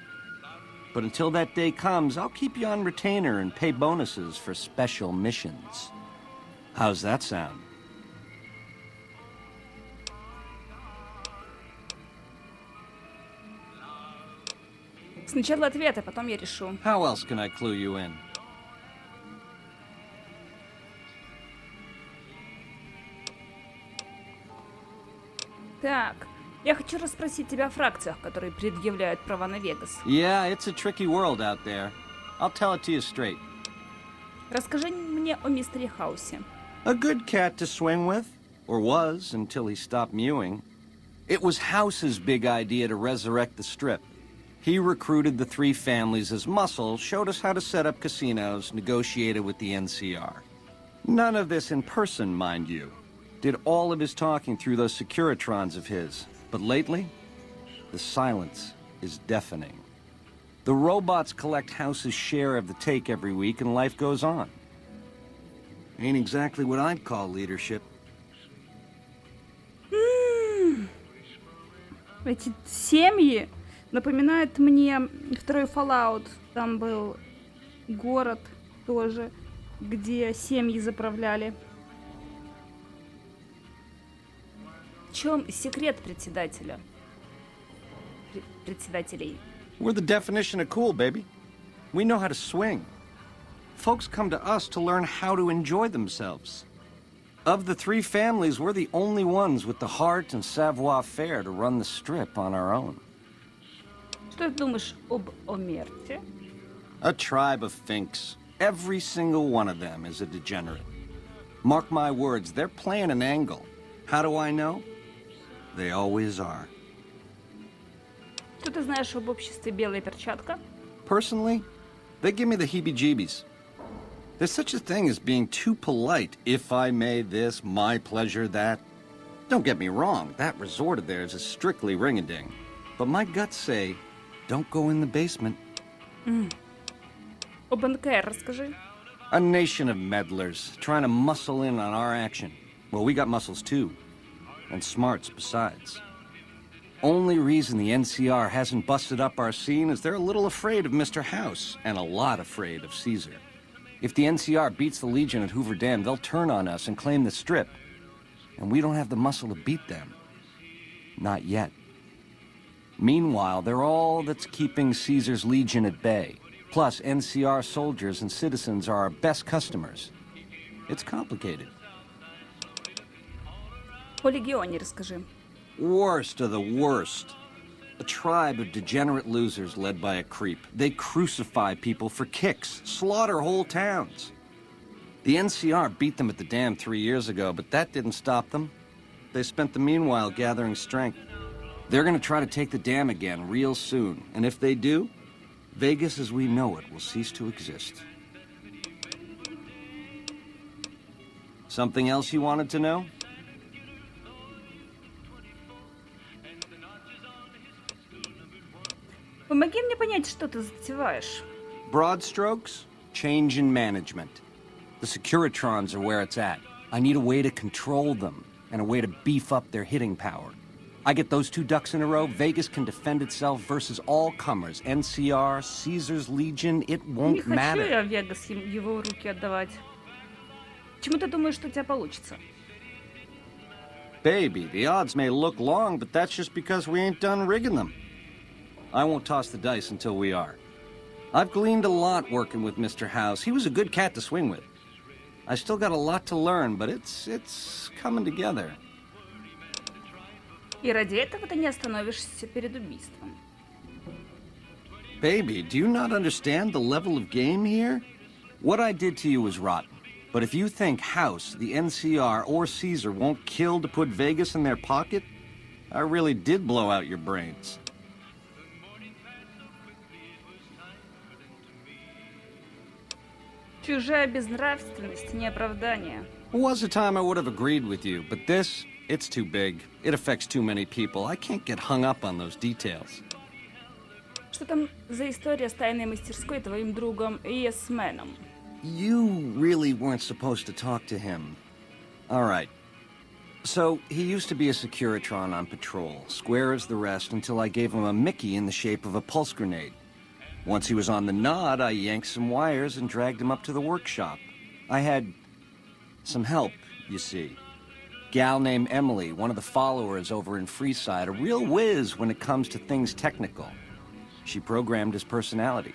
S5: But until that day comes, I'll keep you on retainer and pay bonuses for special missions. How's that sound?
S1: Сначала ответ, а потом я решу.
S5: How else can I clue you in?
S1: Так, я хочу расспросить тебя о фракциях, которые предъявляют права на Вегас.
S5: Yeah, it's a tricky world out there. I'll tell it to you straight.
S1: Расскажи мне о мистере Хаусе.
S5: A good cat to swing with, or was until he stopped mewing. It was House's big idea to resurrect the Strip. He recruited the three families as muscle, showed us how to set up casinos, negotiated with the NCR. None of this in person, mind you. Did all of his talking through those Securitrons of his. But lately, the silence is deafening. The robots collect House's share of the take every week, and life goes on. Ain't exactly what I'd call leadership.
S1: Эти семьи напоминают мне второй Fallout. Там был город тоже, где семьи заправляли. В чем секрет председателя? Председателей.
S5: We're the definition of cool, baby. We know how to swing. Folks come to us to learn how to enjoy themselves. Of the three families, we're the only ones with the heart and savoir-faire to run the Strip on our own.
S1: Что ты думаешь об Омерте?
S5: A tribe of finks. Every single one of them is a degenerate. Mark my words, they're playing an angle. How do I know? They always are.
S1: Что ты знаешь об обществе Белая перчатка?
S5: Personally, they give me the heebie-jeebies. There's such a thing as being too polite. If I may this, my pleasure that. Don't get me wrong, that resort of theirs is strictly ring-a-ding. But my guts say, don't go in the basement.
S1: Об НКР расскажи.
S5: A nation of meddlers, trying to muscle in on our action. Well, we got muscles too. And smarts besides. Only reason the NCR hasn't busted up our scene is they're a little afraid of Mr. House, and a lot afraid of Caesar. If the NCR beats the Legion at Hoover Dam, they'll turn on us and claim the Strip. And we don't have the muscle to beat them. Not yet. Meanwhile, they're all that's keeping Caesar's Legion at bay. Plus, NCR soldiers and citizens are our best customers. It's complicated.
S1: О Легионе расскажи.
S5: Worst of the worst. A tribe of degenerate losers led by a creep. They crucify people for kicks, slaughter whole towns. The NCR beat them at the dam 3 years ago, but that didn't stop them. They spent the meanwhile gathering strength. They're gonna try to take the dam again real soon, and if they do, Vegas as we know it will cease to exist. Something else you wanted to know?
S1: Помоги мне понять, что ты затеваешь.
S5: Broad strokes, change in management. The Securitrons are where it's at. I need a way to control them, and a way to beef up their hitting power. I get those two ducks in a row, Vegas can defend itself versus all comers. NCR, Caesar's Legion, it
S1: Не
S5: won't
S1: хочу
S5: matter.
S1: я Вегас его в руки отдавать. Почему ты думаешь, что у тебя получится?
S5: Baby, the odds may look long, but that's just because we ain't done rigging them. I won't toss the dice until we are. I've gleaned a lot working with Mr. House. He was a good cat to swing with. I still got a lot to learn, but it's coming together.
S1: И ради этого ты не остановишься перед убийством.
S5: Baby, do you not understand the level of game here? What I did to you was rotten. But if you think House, the NCR, or Caesar won't kill to put Vegas in their pocket, I really did blow out your brains.
S1: Чужая безнравственность не оправдание.
S5: Was a time I would have agreed with you, but this, it's too big. It affects too many people. I can't get hung up on those details.
S1: Что там за история с тайной мастерской твоим другом Есменом?
S5: You really weren't supposed to talk to him. All right. So, he used to be a Securitron on patrol, square as the rest, until I gave him a Mickey in the shape of a pulse grenade. Once he was on the nod, I yanked some wires and dragged him up to the workshop. I had some help, you see. Gal named Emily, one of the followers over in Freeside, a real whiz when it comes to things technical. She programmed his personality.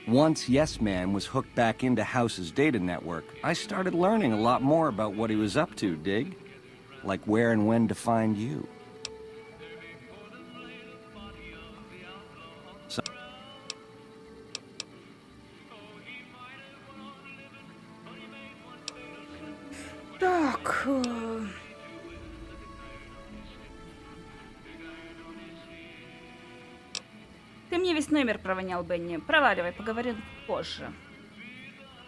S5: Once Yes Man was hooked back into House's data network, I started learning a lot more about what he was up to, dig? Like where and when to find you.
S1: Ты мне весь номер провонял, Бенни. Проваливай, поговорим позже.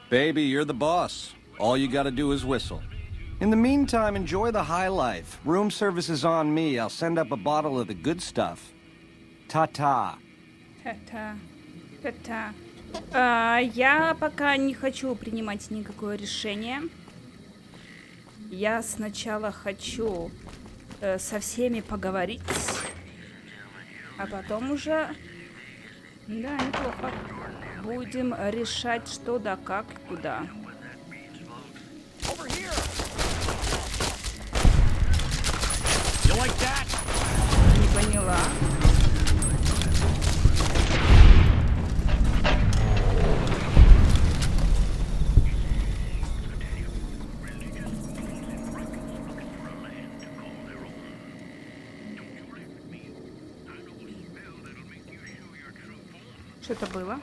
S5: Baby, you're the boss. All you gotta do is whistle. In the meantime, enjoy the high life. Room service is on me. I'll send up a bottle of the good stuff. Ta-ta.
S1: Та-та. Та-та. Я пока не хочу принимать никакое решение. Я сначала хочу со всеми поговорить, а потом уже, да, неплохо, будем решать, что да как и куда. Не поняла. Что это было?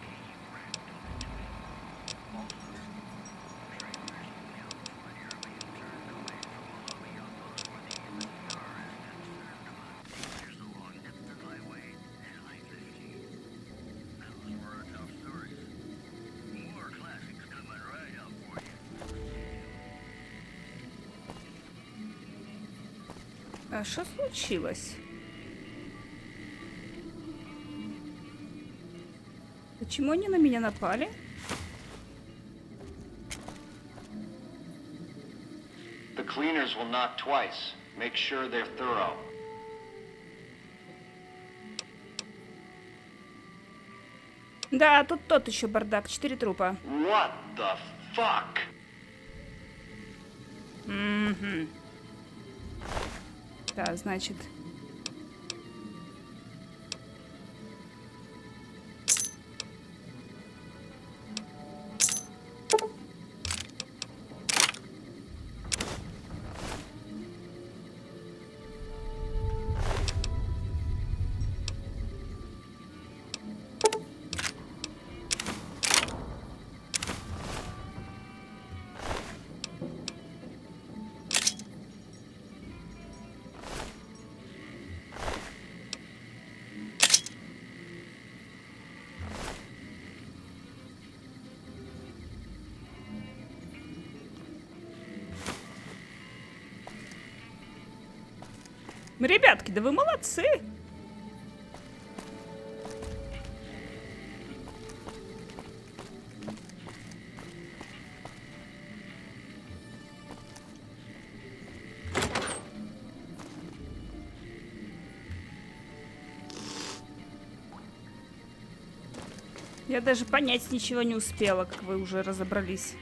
S1: А что случилось? Почему они на меня напали?
S5: The cleaners will knock twice. Make sure they're thorough.
S1: Да, тут тот еще бардак. 4 трупа.
S5: What the fuck?
S1: Угу. Да, значит... Ребятки, да вы молодцы! Я даже понять ничего не успела, как вы уже разобрались.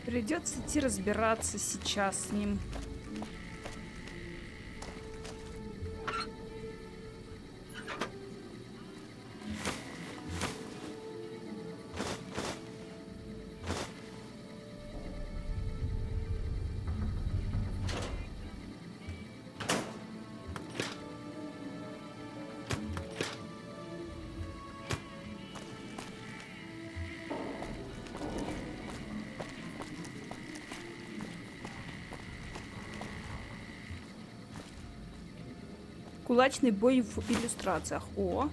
S1: Придется идти разбираться сейчас с ним. Кулачный бой в иллюстрациях. О!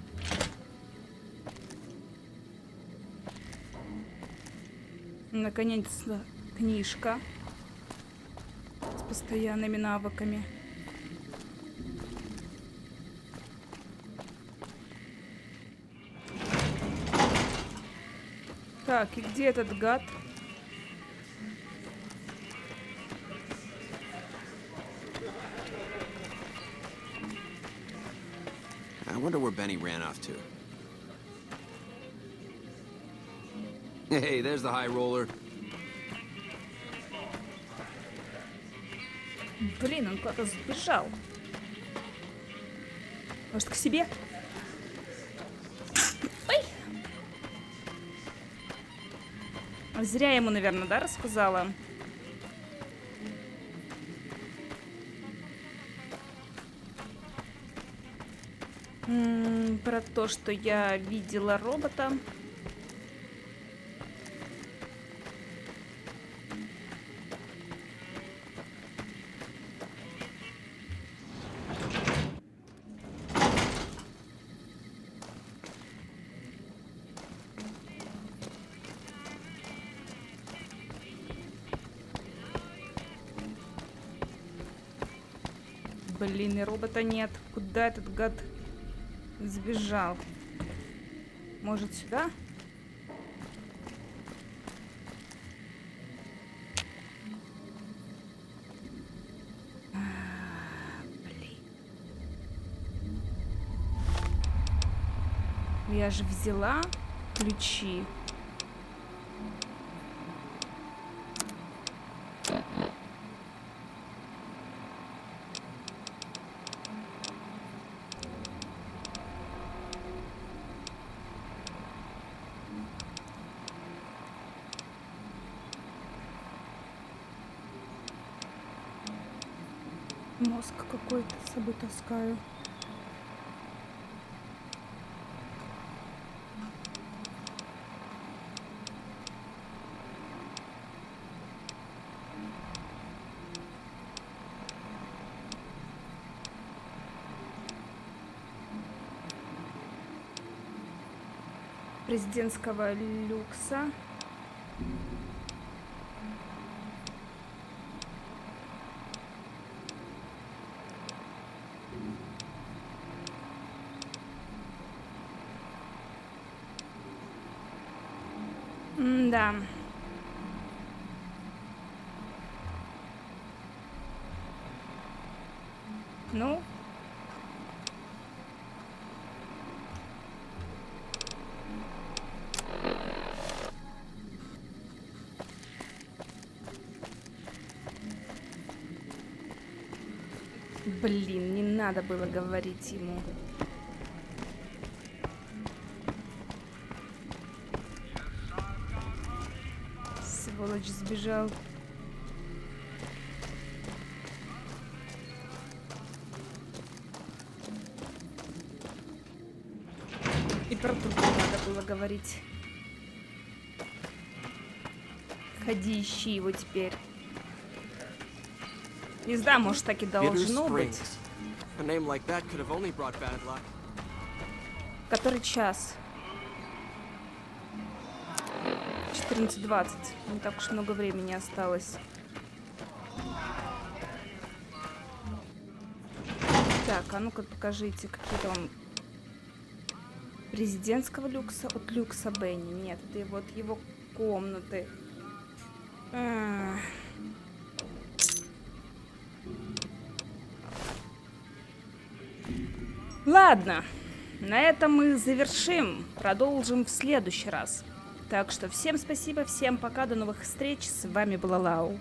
S1: Наконец-то книжка с постоянными навыками. Так, и где этот гад?
S7: I wonder where Benny ran off to. Hey, there's the high roller.
S1: Блин, он куда-то сбежал. Может, к себе? Ой! Зря я ему, наверное, да, рассказала? Про то, что я видела робота. Блин, и робота нет. Куда этот гад сбежал? Может, сюда? Блин. Я же взяла ключи. Мозг какой-то с собой таскаю. Президентского люкса. Да. Ну. Блин, не надо было говорить ему. Сволочь сбежал. И про трубу надо было говорить. Ходи, ищи его теперь. Не знаю, может, так и должно быть. Который час? 14:20. Не так уж много времени осталось. Так, а ну-ка покажите, какие там президентского люкса от люкса Бенни. Нет, это вот его комнаты. Ладно, на этом мы завершим. Продолжим в следующий раз. Так что всем спасибо, всем пока, до новых встреч. С вами была Лау.